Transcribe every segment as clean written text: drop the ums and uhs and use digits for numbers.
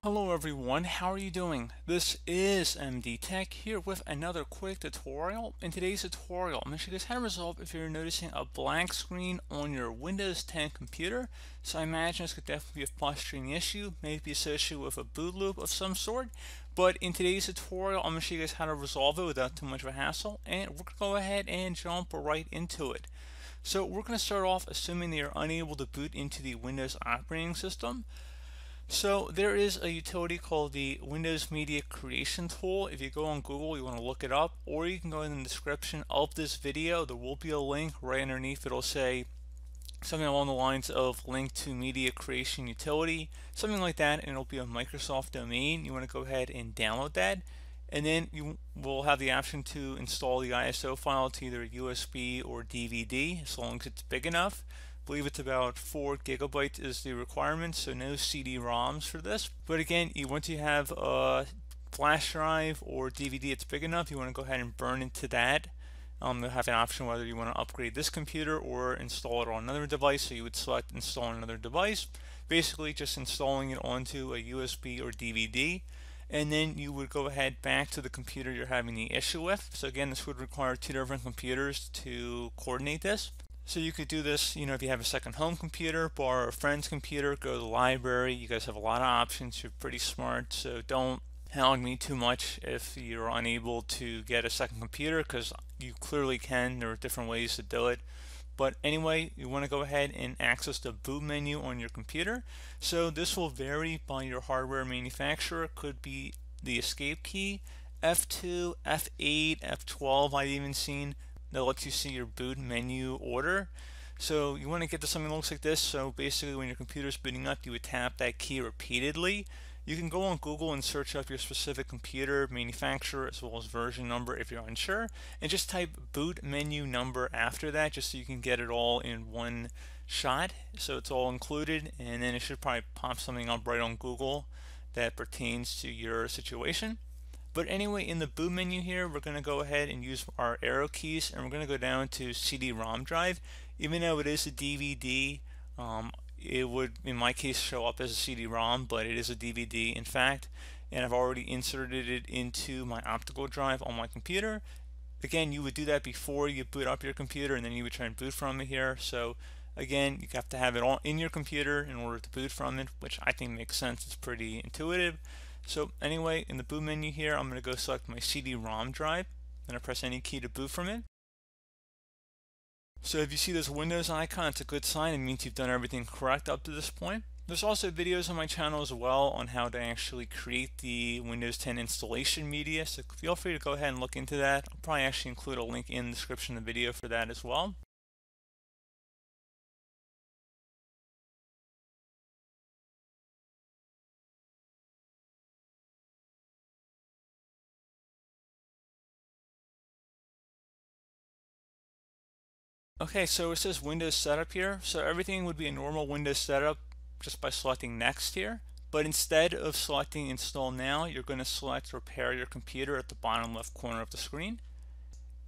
Hello everyone, how are you doing? This is MD Tech here with another quick tutorial. In today's tutorial, I'm going to show you guys how to resolve if you're noticing a blank screen on your Windows 10 computer. So I imagine this could definitely be a frustrating issue, maybe associated with a boot loop of some sort. But in today's tutorial, I'm going to show you guys how to resolve it without too much of a hassle, and we're going to go ahead and jump right into it. So we're going to start off assuming that you're unable to boot into the Windows operating system. So there is a utility called the Windows Media Creation Tool. If you go on Google, you want to look it up, or you can go in the description of this video. There will be a link right underneath. It'll say something along the lines of link to media creation utility, something like that, and it'll be a Microsoft domain. You want to go ahead and download that, and then you will have the option to install the ISO file to either USB or DVD as long as it's big enough. I believe it's about 4 gigabytes is the requirement, so no CD-ROMs for this. But again, once you have a flash drive or DVD that's big enough, you want to go ahead and burn into that. You'll have an option whether you want to upgrade this computer or install it on another device, so you would select install on another device. Basically just installing it onto a USB or DVD, and then you would go ahead back to the computer you're having the issue with. So again, this would require 2 different computers to coordinate this. So you could do this, if you have a second home computer, borrow a friend's computer, go to the library. You guys have a lot of options. You're pretty smart, so don't hound me too much if you're unable to get a second computer, because you clearly can. There are different ways to do it. But anyway, you want to go ahead and access the boot menu on your computer. So this will vary by your hardware manufacturer. It could be the escape key, F2, F8, F12 I've even seen, that lets you see your boot menu order. So you want to get to something that looks like this. So basically when your computer is booting up, you would tap that key repeatedly. You can go on Google and search up your specific computer manufacturer as well as version number if you're unsure, and just type boot menu number after that, just so you can get it all in one shot, so it's all included, and then it should probably pop something up right on Google that pertains to your situation. But anyway, in the boot menu here, we're going to go ahead and use our arrow keys, and we're going to go down to CD-ROM drive. Even though it is a DVD, it would, in my case, show up as a CD-ROM, but it is a DVD in fact, and I've already inserted it into my optical drive on my computer. Again, you would do that before you boot up your computer, and then you would try and boot from it here. So again, you have to have it all in your computer in order to boot from it, which I think makes sense. It's pretty intuitive. So anyway, in the boot menu here, I'm going to go select my CD-ROM drive. I'm going to press any key to boot from it. So if you see this Windows icon, it's a good sign. It means you've done everything correct up to this point. There's also videos on my channel as well on how to actually create the Windows 10 installation media, so feel free to go ahead and look into that. I'll probably actually include a link in the description of the video for that as well. Okay, so it says Windows Setup here. So everything would be a normal Windows setup just by selecting Next here. But instead of selecting Install Now, you're going to select Repair Your Computer at the bottom left corner of the screen.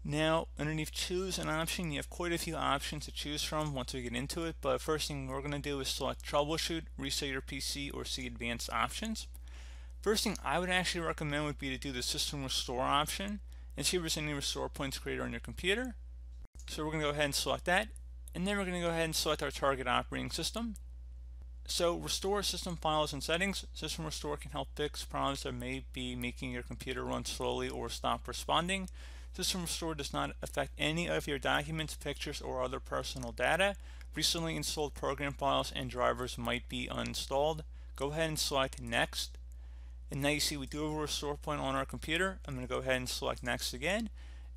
Now, underneath Choose an option, you have quite a few options to choose from once we get into it. But first thing we're going to do is select Troubleshoot, Reset Your PC, or see Advanced Options. First thing I would actually recommend would be to do the System Restore option and see if there's any restore points created on your computer. So we're going to go ahead and select that, and then we're going to go ahead and select our target operating system. So restore system files and settings. System Restore can help fix problems that may be making your computer run slowly or stop responding. System Restore does not affect any of your documents, pictures, or other personal data. Recently installed program files and drivers might be uninstalled. Go ahead and select Next. And now you see we do have a restore point on our computer. I'm going to go ahead and select Next again.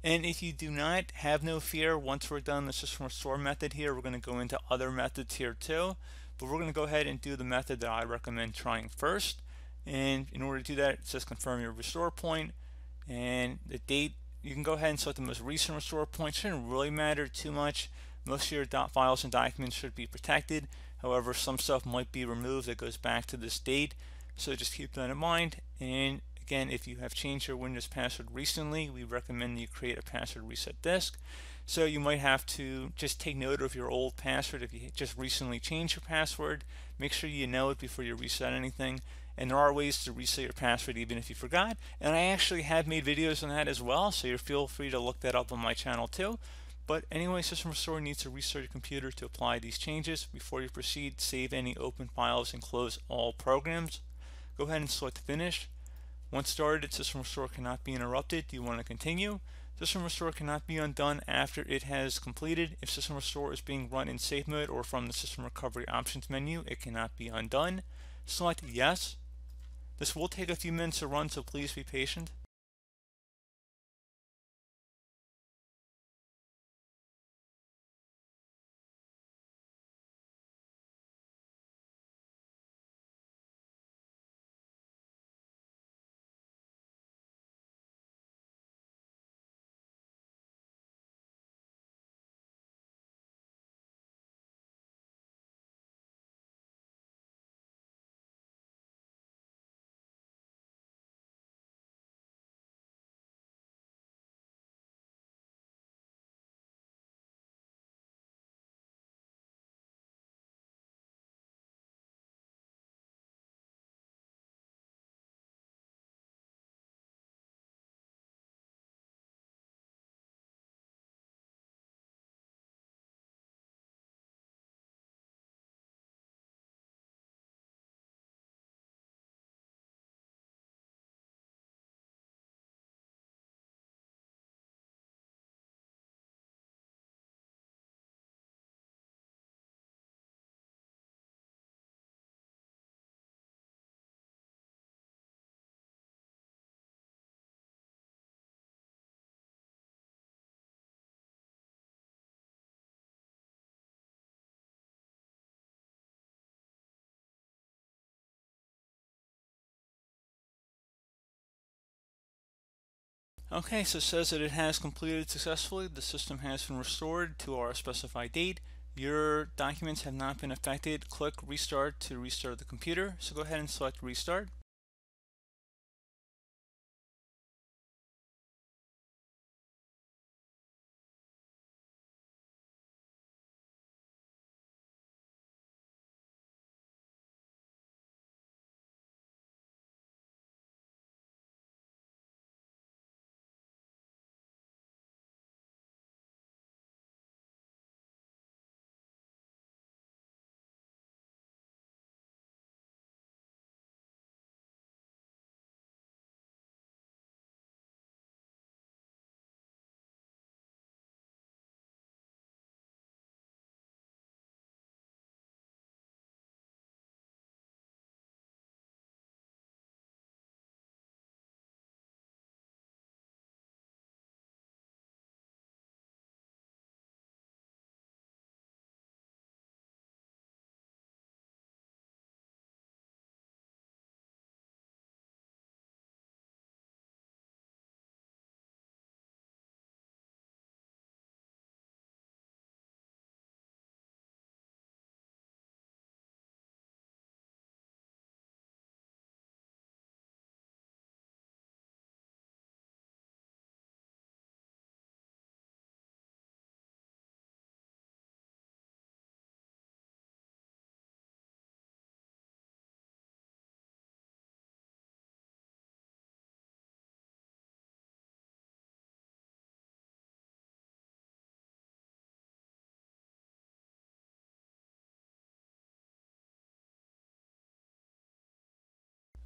And if you do not, have no fear. Once we're done the System Restore method here, we're going to go into other methods here too. But we're going to go ahead and do the method that I recommend trying first. And in order to do that, it says confirm your restore point and the date. You can go ahead and select the most recent restore point. Shouldn't really matter too much. Most of your files and documents should be protected. However, some stuff might be removed that goes back to this date. So just keep that in mind. And again, if you have changed your Windows password recently, we recommend you create a password reset disk. So you might have to just take note of your old password if you just recently changed your password. Make sure you know it before you reset anything. and there are ways to reset your password even if you forgot, and I actually have made videos on that as well, so you feel free to look that up on my channel too. But anyway, System Restore needs to restart your computer to apply these changes. Before you proceed, save any open files and close all programs. Go ahead and select Finish. Once started, System Restore cannot be interrupted. Do you want to continue? System Restore cannot be undone after it has completed. If System Restore is being run in safe mode or from the System Recovery Options menu, it cannot be undone. Select Yes. This will take a few minutes to run, so please be patient. Okay, so it says that it has completed successfully. The system has been restored to our specified date. Your documents have not been affected. Click Restart to restart the computer. So go ahead and select Restart.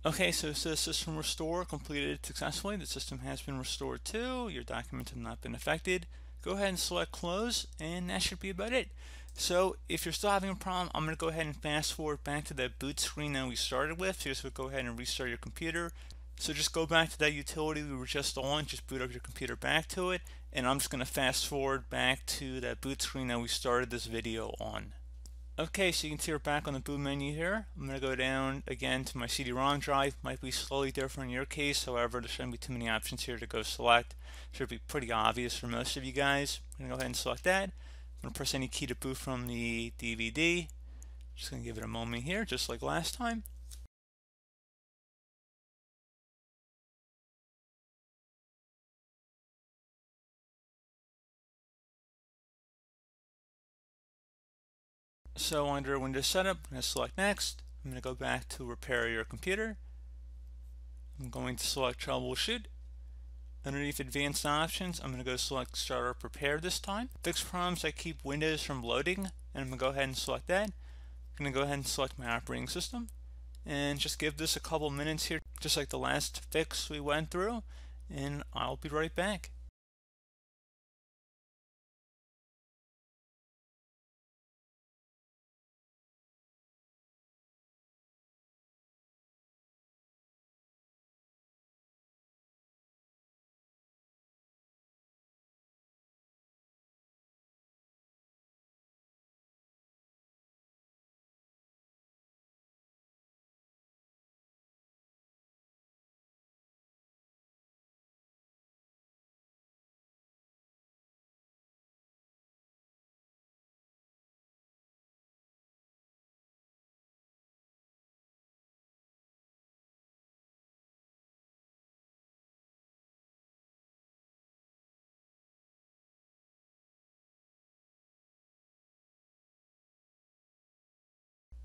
Okay, so it says System Restore completed successfully. The system has been restored too. Your documents have not been affected. Go ahead and select Close, and that should be about it. So if you're still having a problem, I'm going to go ahead and fast forward back to that boot screen that we started with. So just go ahead and restart your computer. So just go back to that utility we were just on, just boot up your computer back to it, and I'm just going to fast forward back to that boot screen that we started this video on. Okay, so you can see we're back on the boot menu here. I'm going to go down again to my CD-ROM drive. Might be slightly different in your case, however, there shouldn't be too many options here to go select. Should be pretty obvious for most of you guys. I'm going to go ahead and select that. I'm going to press any key to boot from the DVD. Just going to give it a moment here, just like last time. So under Windows Setup, I'm going to select Next. I'm going to go back to repair your computer. I'm going to select troubleshoot. Underneath advanced options, I'm going to go select start or prepare this time. Fix problems that keep Windows from loading, and I'm going to go ahead and select that. I'm going to go ahead and select my operating system and just give this a couple minutes here, just like the last fix we went through, and I'll be right back.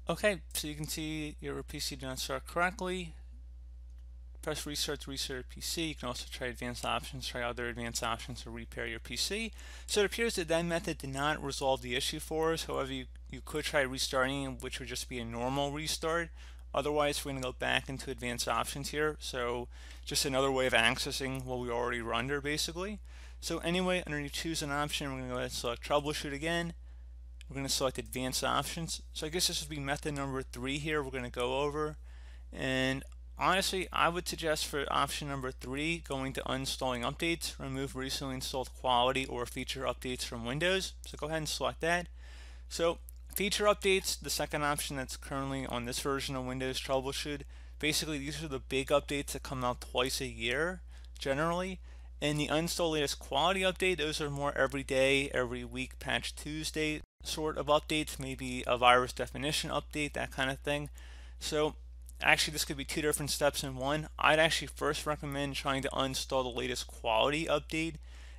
Okay, so you can see your PC did not start correctly. Press restart to restart your PC. You can also try advanced options, try other advanced options to repair your PC. So it appears that that method did not resolve the issue for us. However, you could try restarting, which would just be a normal restart. Otherwise, we're going to go back into advanced options here. So just another way of accessing what we already were under, basically. So anyway, underneath choose an option, we're going to go ahead and select troubleshoot again. We're going to select advanced options. So I guess this would be method number 3 here we're going to go over. And honestly, I would suggest for option number 3, going to uninstalling updates, remove recently installed quality or feature updates from Windows. So go ahead and select that. So feature updates, the second option that's currently on this version of Windows Troubleshoot. Basically, these are the big updates that come out twice a year, generally. And the uninstall latest quality update, those are more every day, every week, patch Tuesday sort of updates, maybe a virus definition update, that kind of thing. So actually, this could be 2 different steps in one. I'd actually first recommend trying to uninstall the latest quality update,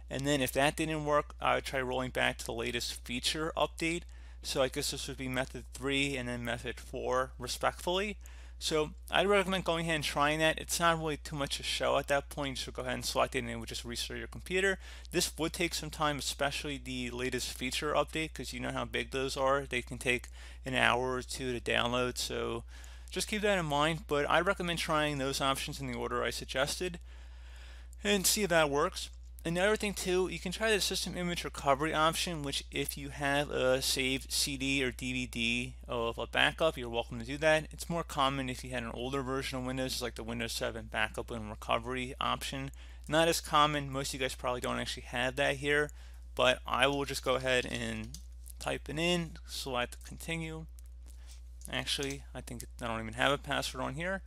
and then if that didn't work, I would try rolling back to the latest feature update. So I guess this would be method 3 and then method 4 respectfully. So I'd recommend going ahead and trying that. It's not really too much to show at that point, so go ahead and select it and it would just restart your computer. This would take some time, especially the latest feature update, because you know how big those are. They can take an hour or 2 to download, so just keep that in mind. But I recommend trying those options in the order I suggested and see if that works. Another thing too, you can try the system image recovery option, which if you have a saved CD or DVD of a backup, you're welcome to do that. It's more common if you had an older version of Windows, like the Windows 7 backup and recovery option. Not as common, most of you guys probably don't actually have that here, but I will just go ahead and type it in, select continue. Actually, I think I don't even have a password on here.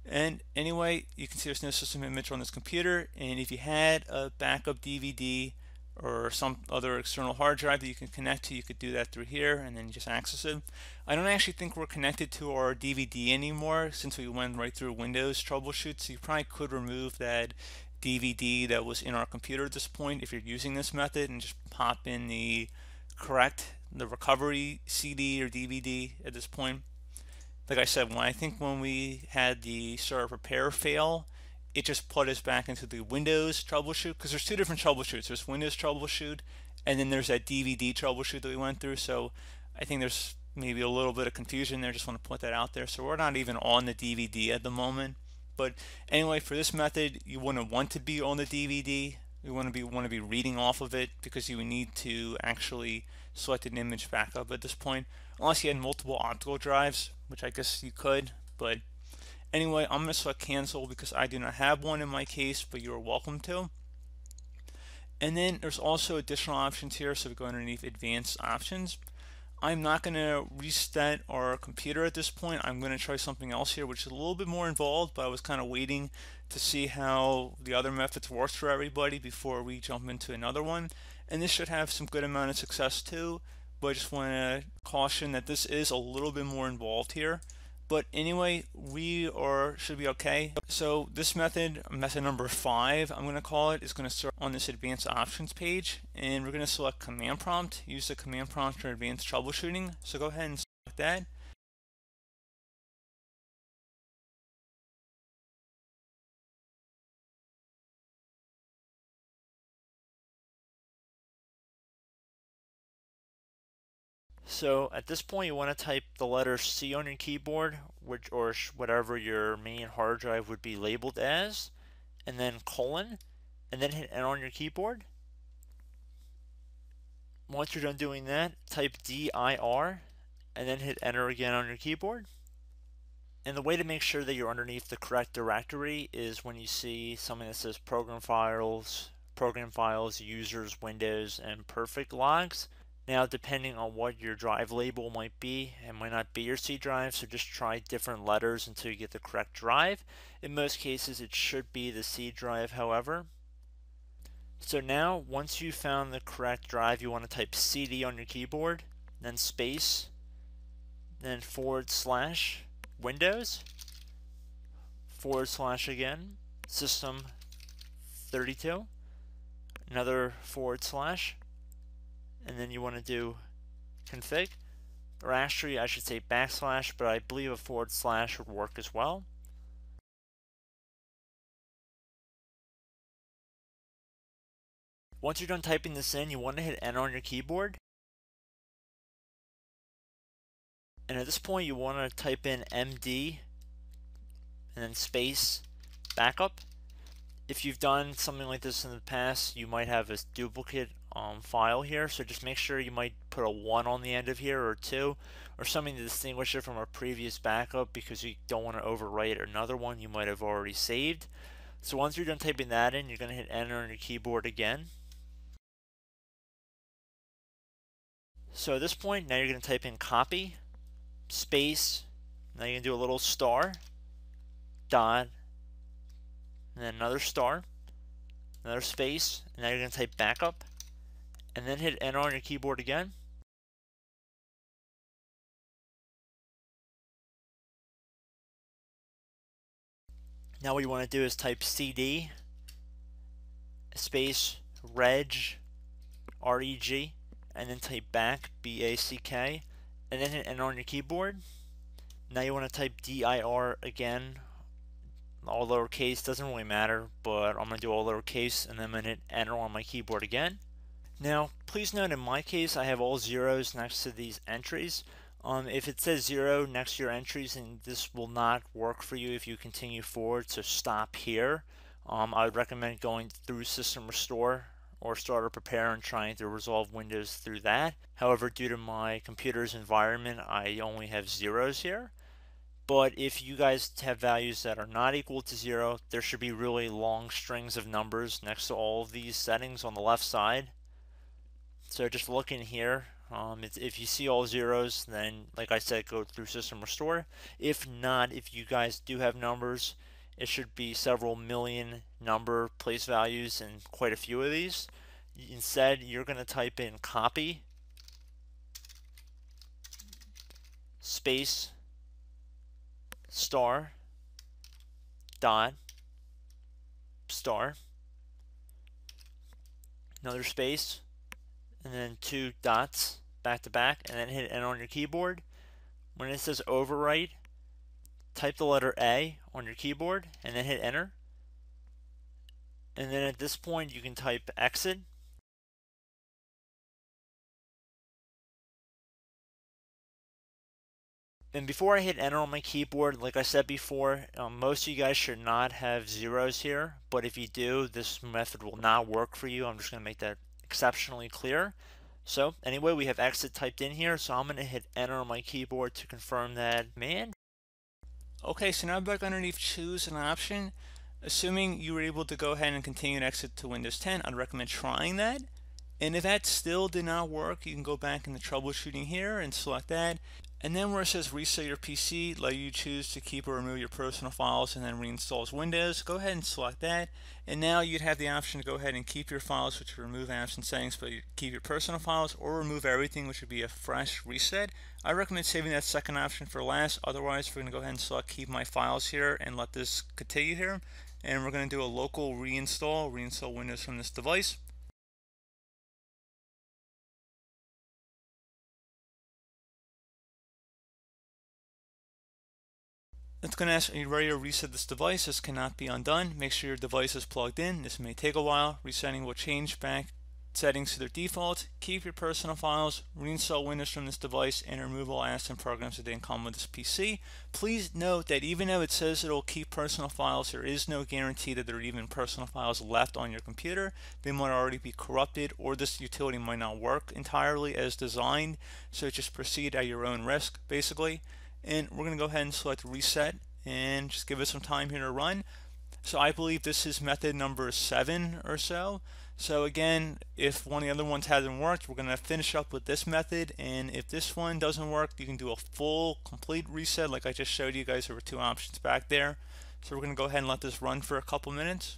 And anyway, you can see there's no system image on this computer, and if you had a backup DVD or some other external hard drive that you can connect to, you could do that through here and then just access it. I don't actually think we're connected to our DVD anymore since we went right through Windows troubleshoot, so you probably could remove that DVD that was in our computer at this point if you're using this method and just pop in the recovery CD or DVD at this point. Like I said, when we had the start prepare fail, it just put us back into the Windows troubleshoot, because there's 2 different troubleshoots. There's Windows troubleshoot, and then there's that DVD troubleshoot that we went through. So I think there's maybe a little bit of confusion there. Just want to put that out there. So we're not even on the DVD at the moment. But anyway, for this method, you wouldn't want to be on the DVD. You want to be reading off of it, because you would need to actually select an image backup at this point, unless you had multiple optical drives, which I guess you could. But anyway, I'm going to select cancel because I do not have one in my case, but you are welcome to. And then there's also additional options here, so we go underneath advanced options. I'm not going to reset our computer at this point. I'm going to try something else here, which is a little bit more involved, but I was kind of waiting to see how the other methods work for everybody before we jump into another one. And this should have some good amount of success too, but I just want to caution that this is a little bit more involved here. But anyway, should be okay. So this method number 5, I'm going to call it, is going to start on this advanced options page, and we're going to select command prompt, use the command prompt for advanced troubleshooting. So go ahead and select that. So at this point, you want to type the letter C on your keyboard, or whatever your main hard drive would be labeled as, and then colon, and then hit enter on your keyboard. Once you're done doing that, type dir, and then hit enter again on your keyboard. And the way to make sure that you're underneath the correct directory is when you see something that says program files, users, windows, and perfect logs. Now, depending on what your drive label might be, it might not be your C drive, so just try different letters until you get the correct drive. In most cases, it should be the C drive, however. So now, once you've found the correct drive, you want to type CD on your keyboard, then space, then / Windows, / again, System 32, another /, and then you want to do config, or actually I should say /, but I believe a / would work as well. Once you're done typing this in, you want to hit enter on your keyboard. And at this point, you want to type in MD and then space backup. If you've done something like this in the past, you might have a duplicate file here, so just make sure you might put a 1 on the end of here, or 2, or something to distinguish it from a previous backup, because you don't want to overwrite another one you might have already saved. So once you're done typing that in, you're going to hit enter on your keyboard again. So at this point, now you're going to type in copy, space, now you're going to do a little star, dot, and then another star, another space, and now you're going to type backup, and then hit enter on your keyboard again. Now what you want to do is type CD space reg, R-E-G, and then type back, B-A-C-K, and then hit enter on your keyboard. Now you want to type dir again, all lowercase, doesn't really matter, but I'm going to do all lowercase, and then I'm going to hit enter on my keyboard again. Now, please note in my case, I have all zeros next to these entries. If it says 0 next to your entries, then this will not work for you if you continue forward, so stop here. I would recommend going through System Restore or Starter Prepare and trying to resolve Windows through that. However, due to my computer's environment, I only have zeros here. But if you guys have values that are not equal to 0, there should be really long strings of numbers next to all of these settings on the left side. So just look in here. If you see all zeros, then like I said, go through System Restore. If not, if you guys do have numbers, it should be several million number place values and quite a few of these. Instead, you're going to type in copy space star dot star, another space, and then 2 dots back to back, and then hit enter on your keyboard. When it says overwrite, type the letter A on your keyboard and then hit enter. And then at this point you can type exit. And before I hit enter on my keyboard, like I said before, most of you guys should not have zeros here, but if you do, this method will not work for you. I'm just going to make that exceptionally clear. So anyway, we have exit typed in here, so I'm going to hit enter on my keyboard to confirm that command. Okay, so now back underneath choose an option. Assuming you were able to go ahead and continue to exit to Windows 10, I'd recommend trying that. And if that still did not work, you can go back into troubleshooting here and select that. And then where it says reset your PC, let you choose to keep or remove your personal files and then reinstall Windows, go ahead and select that. And now you'd have the option to go ahead and keep your files, which would remove apps and settings, but you keep your personal files, or remove everything, which would be a fresh reset. I recommend saving that second option for last. Otherwise, we're going to go ahead and select keep my files here and let this continue here. And we're going to do a local reinstall Windows from this device. It's going to ask, are you ready to reset this device? This cannot be undone. Make sure your device is plugged in. This may take a while. Resetting will change back settings to their default, keep your personal files, reinstall Windows from this device, and remove all apps and programs that didn't come with this PC. Please note that even though it says it'll keep personal files, there is no guarantee that there are even personal files left on your computer. They might already be corrupted, or this utility might not work entirely as designed, so just proceed at your own risk, basically. And we're going to go ahead and select reset and just give it some time here to run. So I believe this is method number 7 or so. So again, if one of the other ones hasn't worked, we're going to finish up with this method, and if this one doesn't work, you can do a full complete reset like I just showed you guys. There were 2 options back there. So we're going to go ahead and let this run for a couple minutes.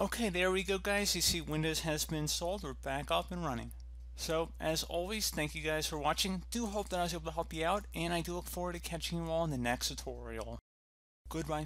Okay, there we go, guys. You see Windows has been installed. We're back up and running. So, as always, thank you guys for watching. Do hope that I was able to help you out, and I do look forward to catching you all in the next tutorial. Goodbye.